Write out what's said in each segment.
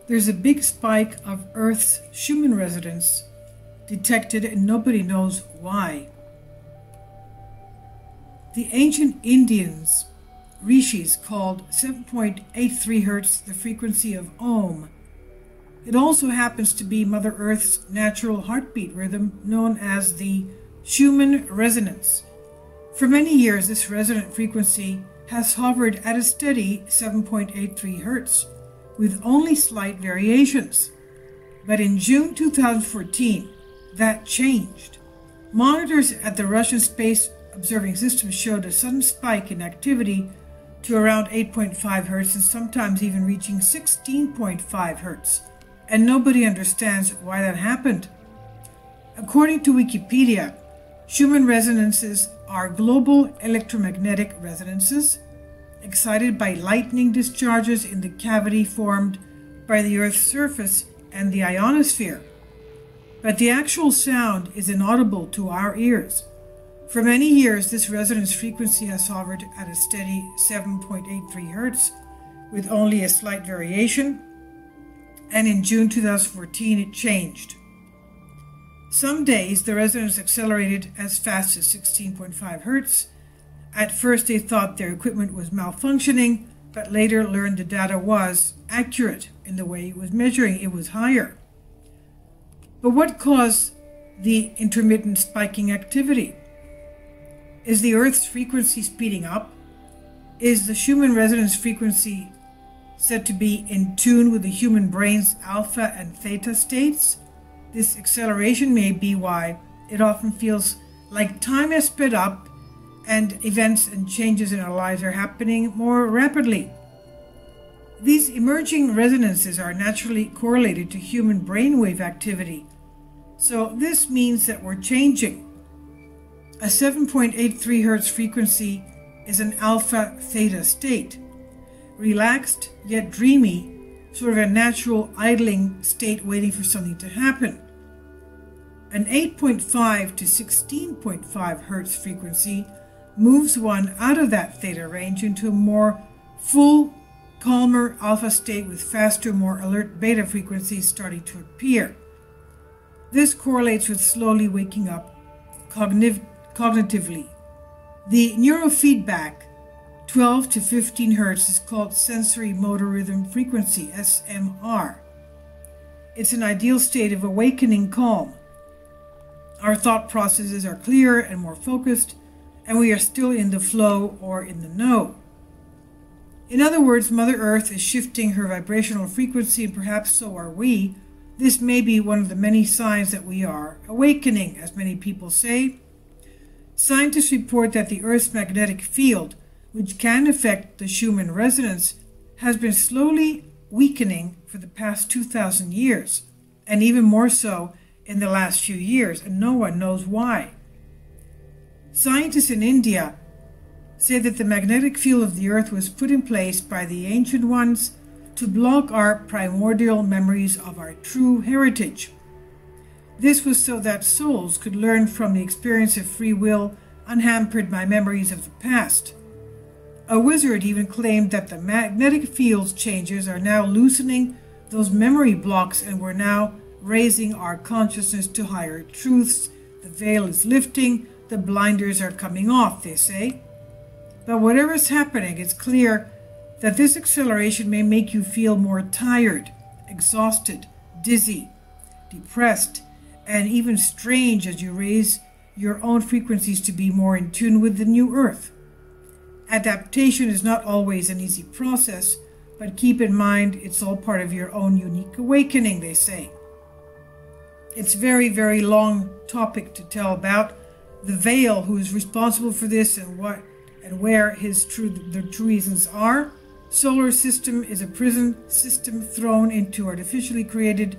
There's a big spike of Earth's Schumann resonance detected and nobody knows why. The ancient Indians, rishis, called 7.83 Hz the frequency of Om. It also happens to be Mother Earth's natural heartbeat rhythm known as the Schumann resonance. For many years, this resonant frequency has hovered at a steady 7.83 Hz, with only slight variations. But in June 2014, that changed. Monitors at the Russian Space Observing System showed a sudden spike in activity to around 8.5 Hz and sometimes even reaching 16.5 Hz, and nobody understands why that happened. According to Wikipedia, Schumann resonances are global electromagnetic resonances excited by lightning discharges in the cavity formed by the Earth's surface and the ionosphere. But the actual sound is inaudible to our ears. For many years, this resonance frequency has hovered at a steady 7.83 Hz with only a slight variation, and in June 2014 it changed. Some days the resonance accelerated as fast as 16.5 Hz. At first they thought their equipment was malfunctioning, but later learned the data was accurate in the way it was measuring. It was higher. But what caused the intermittent spiking activity? Is the Earth's frequency speeding up? Is the Schumann resonance frequency said to be in tune with the human brain's alpha and theta states? This acceleration may be why it often feels like time has sped up and events and changes in our lives are happening more rapidly. These emerging resonances are naturally correlated to human brainwave activity, so this means that we're changing. A 7.83 Hz frequency is an alpha theta state, relaxed yet dreamy, sort of a natural idling state waiting for something to happen. An 8.5 to 16.5 Hz frequency moves one out of that theta range into a more full, calmer alpha state with faster, more alert beta frequencies starting to appear. This correlates with slowly waking up cognitively. The neurofeedback 12 to 15 Hz is called sensory motor rhythm frequency, SMR. It's an ideal state of awakening calm. Our thought processes are clearer and more focused, and we are still in the flow or in the know. In other words, Mother Earth is shifting her vibrational frequency, and perhaps so are we. This may be one of the many signs that we are awakening, as many people say. Scientists report that the Earth's magnetic field, which can affect the Schumann resonance, has been slowly weakening for the past 2,000 years, and even more so in the last few years, and no one knows why. Scientists in India say that the magnetic field of the Earth was put in place by the ancient ones to block our primordial memories of our true heritage. This was so that souls could learn from the experience of free will unhampered by memories of the past. A wizard even claimed that the magnetic field changes are now loosening those memory blocks, and we're now raising our consciousness to higher truths. The veil is lifting, the blinders are coming off, they say. But whatever is happening, it's clear that this acceleration may make you feel more tired, exhausted, dizzy, depressed, and even strange as you raise your own frequencies to be more in tune with the new Earth. Adaptation is not always an easy process, but keep in mind it's all part of your own unique awakening, they say. It's a very, very long topic to tell about. The veil, who is responsible for this and what and where the true reasons are. Solar system is a prison system thrown into artificially created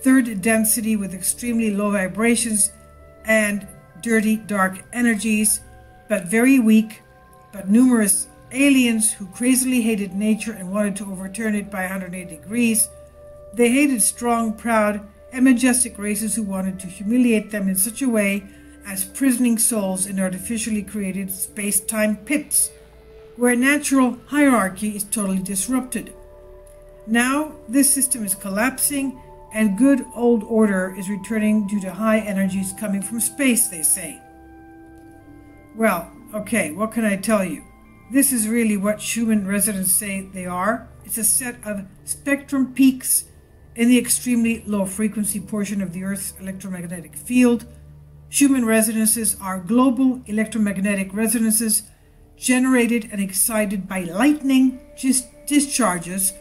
third density with extremely low vibrations and dirty, dark energies, but very weak, but numerous aliens who crazily hated nature and wanted to overturn it by 180 degrees. They hated strong, proud, and majestic races who wanted to humiliate them in such a way as prisoning souls in artificially created space-time pits, where natural hierarchy is totally disrupted. Now, this system is collapsing, and good old order is returning due to high energies coming from space, they say. Well, okay, what can I tell you? This is really what Schumann resonances say they are. It's a set of spectrum peaks in the extremely low frequency portion of the Earth's electromagnetic field. Schumann resonances are global electromagnetic resonances generated and excited by lightning discharges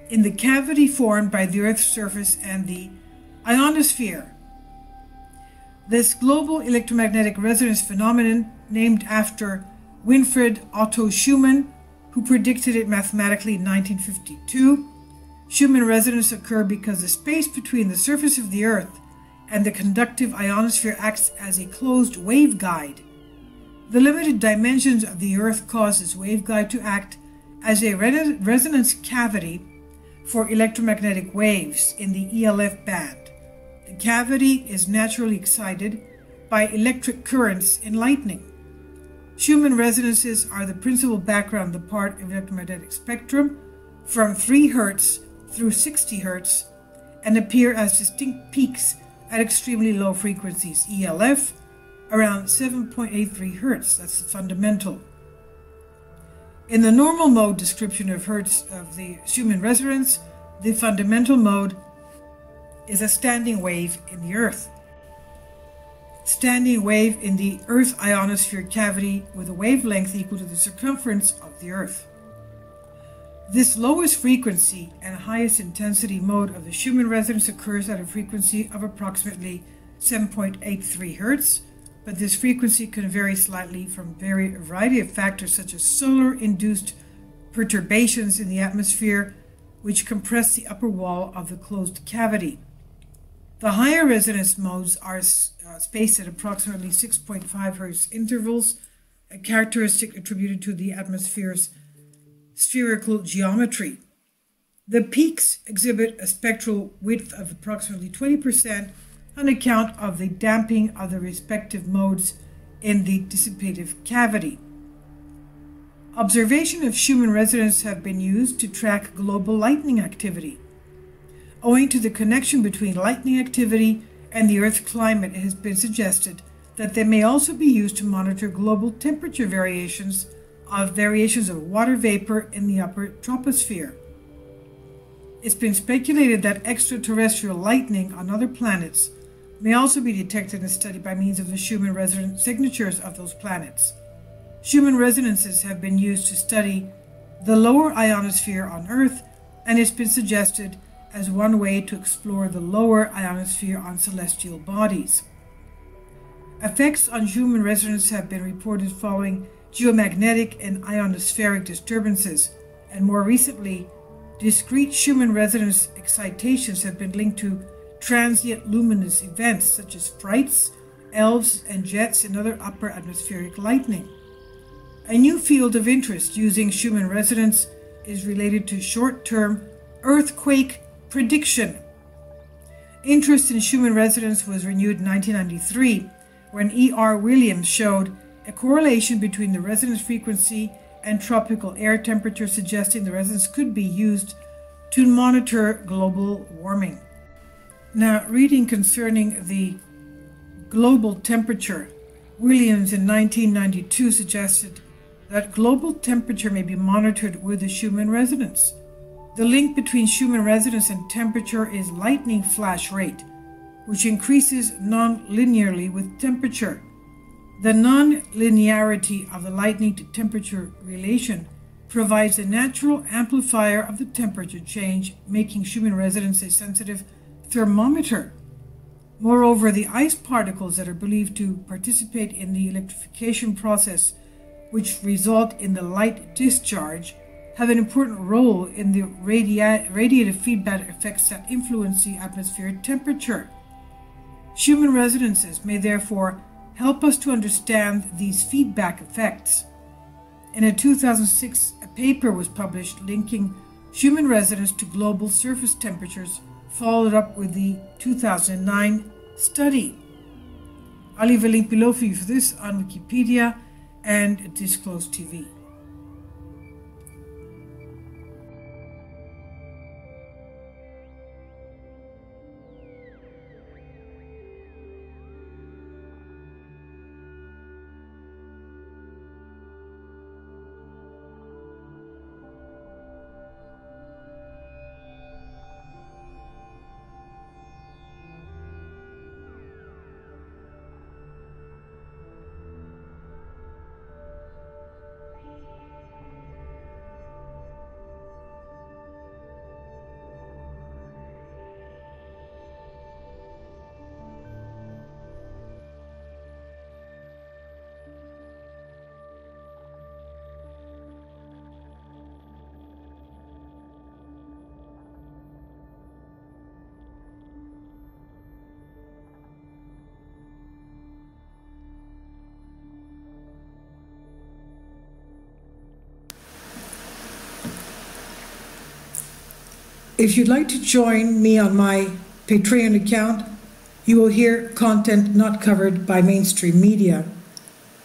in the cavity formed by the Earth's surface and the ionosphere. This global electromagnetic resonance phenomenon, named after Winfried Otto Schumann, who predicted it mathematically in 1952, Schumann resonances occur because the space between the surface of the Earth and the conductive ionosphere acts as a closed waveguide. The limited dimensions of the Earth cause this waveguide to act as a resonance cavity for electromagnetic waves in the ELF band. The cavity is naturally excited by electric currents in lightning. Schumann resonances are the principal background of the part of electromagnetic spectrum from 3 Hz through 60 Hz and appear as distinct peaks at extremely low frequencies, ELF, around 7.83 Hz. That's the fundamental. In the normal mode description of Hertz of the Schumann resonance, the fundamental mode is a standing wave in the Earth. Standing wave in the Earth ionosphere cavity with a wavelength equal to the circumference of the Earth. This lowest frequency and highest intensity mode of the Schumann resonance occurs at a frequency of approximately 7.83 Hz, but this frequency can vary slightly from a variety of factors such as solar-induced perturbations in the atmosphere, which compress the upper wall of the closed cavity. The higher resonance modes are spaced at approximately 6.5 Hz intervals, a characteristic attributed to the atmosphere's spherical geometry. The peaks exhibit a spectral width of approximately 20% on account of the damping of the respective modes in the dissipative cavity. Observation of Schumann resonance have been used to track global lightning activity. Owing to the connection between lightning activity and the Earth's climate, it has been suggested that they may also be used to monitor global temperature variations of water vapor in the upper troposphere. It's been speculated that extraterrestrial lightning on other planets may also be detected and studied by means of the Schumann resonance signatures of those planets. Schumann resonances have been used to study the lower ionosphere on Earth, and it's been suggested as one way to explore the lower ionosphere on celestial bodies. Effects on Schumann resonance have been reported following geomagnetic and ionospheric disturbances, and more recently, discrete Schumann resonance excitations have been linked to transient luminous events such as frights, elves, and jets and other upper atmospheric lightning. A new field of interest using Schumann resonance is related to short-term earthquake prediction. Interest in Schumann resonance was renewed in 1993 when E.R. Williams showed a correlation between the resonance frequency and tropical air temperature, suggesting the resonance could be used to monitor global warming. Now, reading concerning the global temperature, Williams in 1992 suggested that global temperature may be monitored with the Schumann resonance. The link between Schumann resonance and temperature is lightning flash rate, which increases non-linearly with temperature. The non-linearity of the lightning to temperature relation provides a natural amplifier of the temperature change, making Schumann resonance a sensitive thermometer. Moreover, the ice particles that are believed to participate in the electrification process, which result in the light discharge, have an important role in the radiative feedback effects that influence the atmospheric temperature. Schumann resonances may therefore help us to understand these feedback effects. In a 2006 paper was published linking Schumann resonance to global surface temperatures, followed up with the 2009 study. I'll leave a link below for you for this on Wikipedia and Disclose TV. If you'd like to join me on my Patreon account, you will hear content not covered by mainstream media.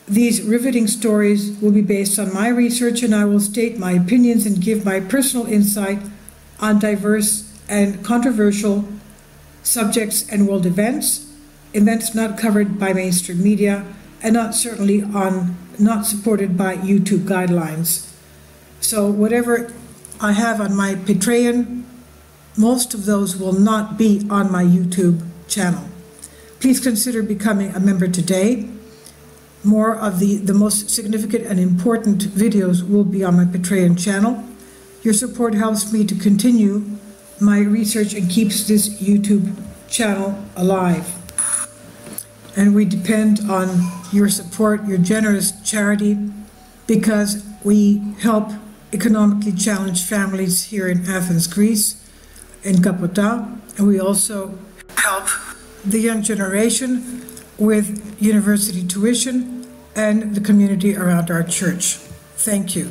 These riveting stories will be based on my research, and I will state my opinions and give my personal insight on diverse and controversial subjects and world events not covered by mainstream media, and not supported by YouTube guidelines. So whatever I have on my Patreon, most of those will not be on my YouTube channel. Please consider becoming a member today. More of the most significant and important videos will be on my Patreon channel. Your support helps me to continue my research and keeps this YouTube channel alive. And we depend on your support, your generous charity, because we help economically challenged families here in Athens, Greece, in Kapota, and we also help the young generation with university tuition and the community around our church. Thank you.